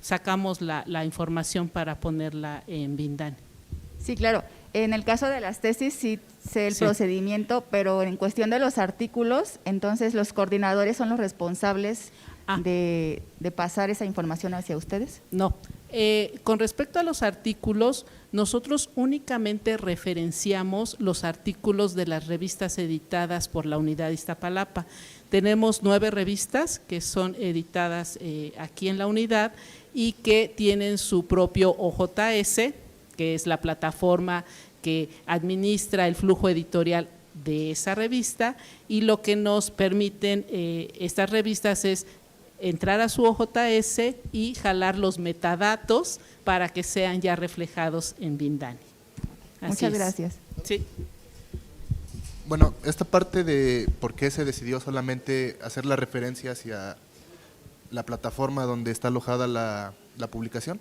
sacamos la información para ponerla en Bindani. Sí, claro. En el caso de las tesis sí sé el procedimiento, pero en cuestión de los artículos, entonces los coordinadores son los responsables de pasar esa información hacia ustedes. No, con respecto a los artículos, nosotros únicamente referenciamos los artículos de las revistas editadas por la Unidad de Iztapalapa. Tenemos 9 revistas que son editadas aquí en la unidad y que tienen su propio OJS, que es la plataforma que administra el flujo editorial de esa revista, y lo que nos permiten estas revistas es entrar a su OJS y jalar los metadatos para que sean ya reflejados en Bindani. Muchas gracias. Sí. Bueno, esta parte de por qué se decidió solamente hacer la referencia hacia la plataforma donde está alojada la publicación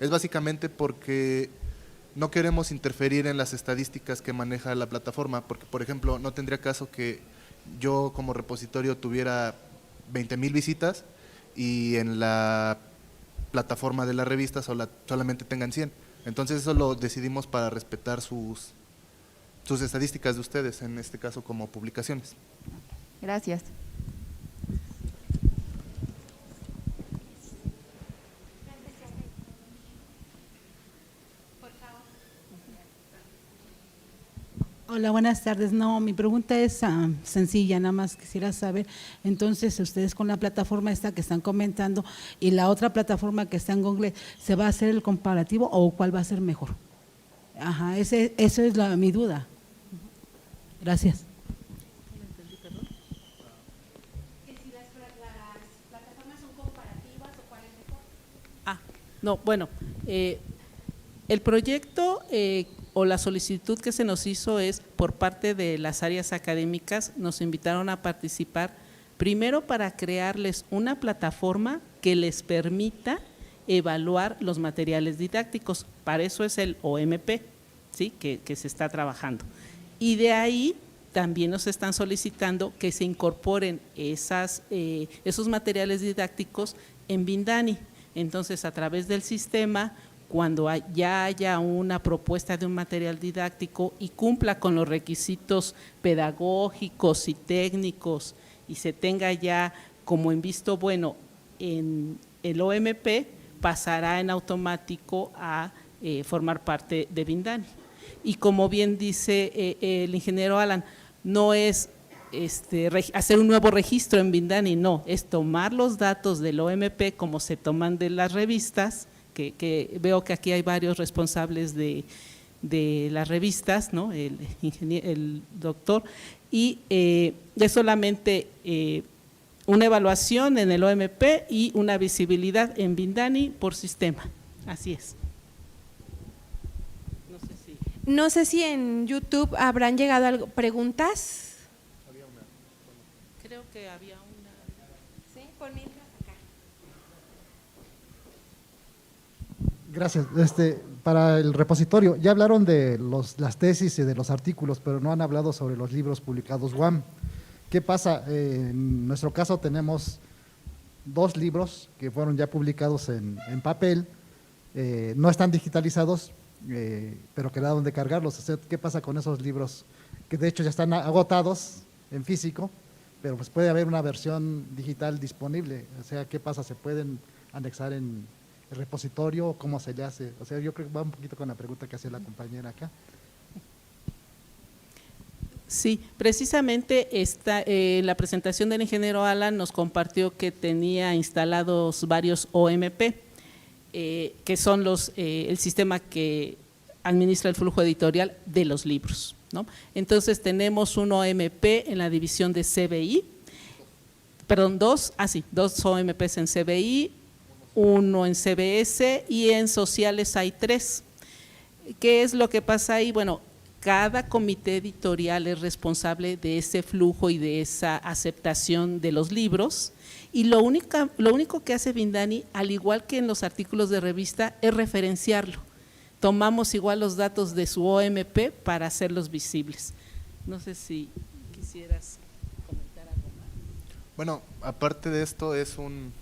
es básicamente porque no queremos interferir en las estadísticas que maneja la plataforma, porque por ejemplo no tendría caso que yo como repositorio tuviera 20,000 visitas y en la plataforma de la revista solamente tengan 100. Entonces eso lo decidimos para respetar sus estadísticas de ustedes, en este caso como publicaciones. Gracias. Hola, buenas tardes. No, mi pregunta es sencilla, nada más quisiera saber, entonces ustedes con la plataforma esta que están comentando y la otra plataforma que está en Google, ¿se va a hacer el comparativo o cuál va a ser mejor? Ajá, eso es mi duda. Gracias. No, bueno, el proyecto o la solicitud que se nos hizo es por parte de las áreas académicas, nos invitaron a participar primero para crearles una plataforma que les permita evaluar los materiales didácticos, para eso es el OMP, ¿sí? que se está trabajando. Y de ahí también nos están solicitando que se incorporen esos materiales didácticos en Bindani. Entonces, a través del sistema cuando ya haya una propuesta de un material didáctico y cumpla con los requisitos pedagógicos y técnicos y se tenga ya como en visto bueno en el OMP, pasará en automático a formar parte de Bindani. Y como bien dice el ingeniero Alan, no es hacer un nuevo registro en Bindani, no, es tomar los datos del OMP como se toman de las revistas, que veo que aquí hay varios responsables de las revistas, ¿no? El doctor, y es solamente una evaluación en el OMP y una visibilidad en Bindani por sistema, así es. No sé si en YouTube habrán llegado preguntas. Creo que había una. Sí, por mientras acá. Gracias. Para el repositorio, ya hablaron de las tesis y de los artículos, pero no han hablado sobre los libros publicados UAM. ¿Qué pasa? En nuestro caso tenemos 2 libros que fueron ya publicados en papel, no están digitalizados, pero quedaron de cargarlos. O sea, ¿qué pasa con esos libros que de hecho ya están agotados en físico, pero pues puede haber una versión digital disponible? O sea, ¿qué pasa? ¿Se pueden anexar en el repositorio? ¿Cómo se le hace? O sea, yo creo que va un poquito con la pregunta que hacía la compañera acá. Sí, precisamente la presentación del ingeniero Alan nos compartió que tenía instalados varios OMP, que son el sistema que administra el flujo editorial de los libros, ¿no? Entonces tenemos un OMP en la división de CBI, perdón, dos OMPs en CBI, uno en CBS y en sociales hay 3. ¿Qué es lo que pasa ahí? Bueno, cada comité editorial es responsable de ese flujo y de esa aceptación de los libros, y lo único que hace Bindani, al igual que en los artículos de revista, es referenciarlo. Tomamos igual los datos de su OMP para hacerlos visibles. No sé si quisieras comentar algo más. Bueno, aparte de esto es un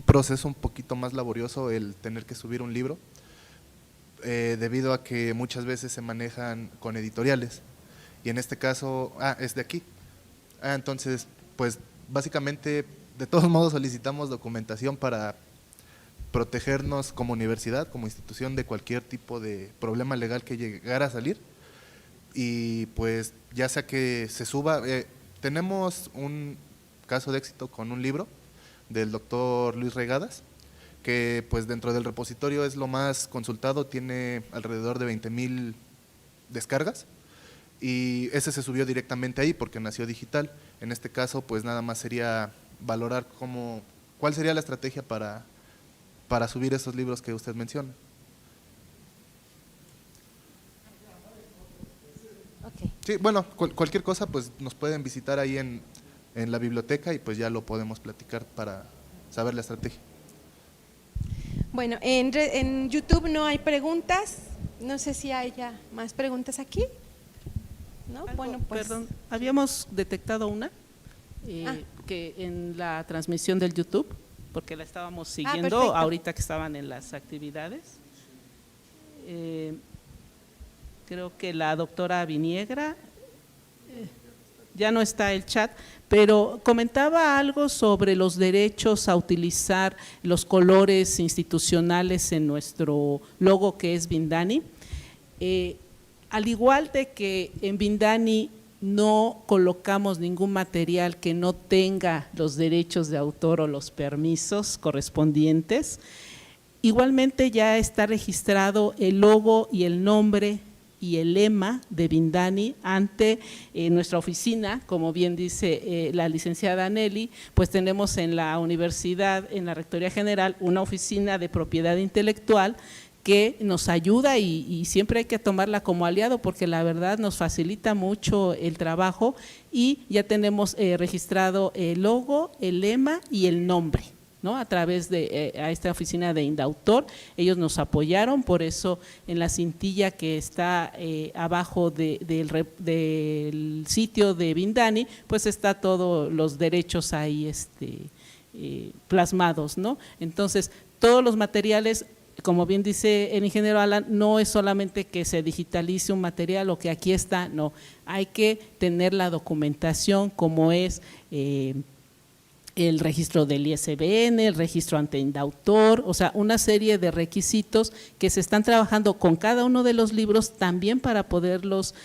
proceso un poquito más laborioso el tener que subir un libro, debido a que muchas veces se manejan con editoriales, y en este caso, es de aquí. Entonces, pues básicamente, de todos modos solicitamos documentación para protegernos como universidad, como institución, de cualquier tipo de problema legal que llegara a salir, y pues ya sea que se suba. Tenemos un caso de éxito con un libro del doctor Luis Regadas, que pues dentro del repositorio es lo más consultado, tiene alrededor de 20,000 descargas, y ese se subió directamente ahí porque nació digital. En este caso pues nada más sería valorar cuál sería la estrategia para subir esos libros que usted menciona. Okay. Sí, bueno, cualquier cosa pues nos pueden visitar ahí en la biblioteca y pues ya lo podemos platicar para saber la estrategia. Bueno, en YouTube no hay preguntas, no sé si haya más preguntas aquí. ¿No? Bueno, pues. Perdón, habíamos detectado una que en la transmisión del YouTube, porque la estábamos siguiendo perfecto. ahorita que estaban en las actividades. Creo que la doctora Viniegra, ya no está el chat, pero comentaba algo sobre los derechos a utilizar los colores institucionales en nuestro logo, que es Bindani. Al igual de que en Bindani no colocamos ningún material que no tenga los derechos de autor o los permisos correspondientes, igualmente ya está registrado el logo y el nombre y el lema de Bindani ante nuestra oficina. Como bien dice la licenciada Nelly, pues tenemos en la universidad, en la Rectoría General, una oficina de propiedad intelectual que nos ayuda y siempre hay que tomarla como aliado, porque la verdad nos facilita mucho el trabajo, y ya tenemos registrado el logo, el lema y el nombre, ¿no? A través de a esta oficina de Indautor. Ellos nos apoyaron, por eso en la cintilla que está abajo del sitio de Bindani, pues está todos los derechos ahí plasmados, ¿no? Entonces, todos los materiales como bien dice el ingeniero Alan, no es solamente que se digitalice un material o que aquí está, no, hay que tener la documentación como es el registro del ISBN, el registro ante indautor, o sea, una serie de requisitos que se están trabajando con cada uno de los libros también para poderlos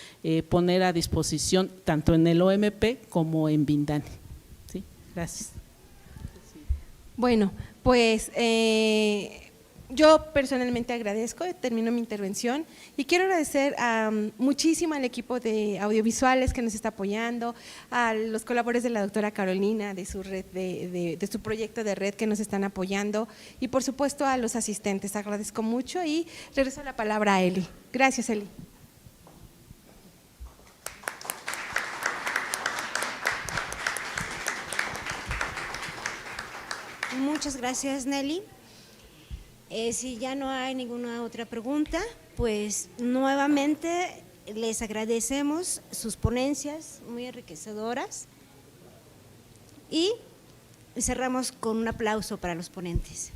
poner a disposición tanto en el OMP como en Bindani. ¿Sí? Gracias. Bueno, pues yo personalmente agradezco, termino mi intervención y quiero agradecer muchísimo al equipo de audiovisuales que nos está apoyando, a los colaboradores de la doctora Carolina, de su red, de su proyecto de red que nos están apoyando y por supuesto a los asistentes, agradezco mucho y regreso la palabra a Eli. Gracias, Eli. Muchas gracias, Nelly. Si ya no hay ninguna otra pregunta, pues nuevamente les agradecemos sus ponencias muy enriquecedoras y cerramos con un aplauso para los ponentes.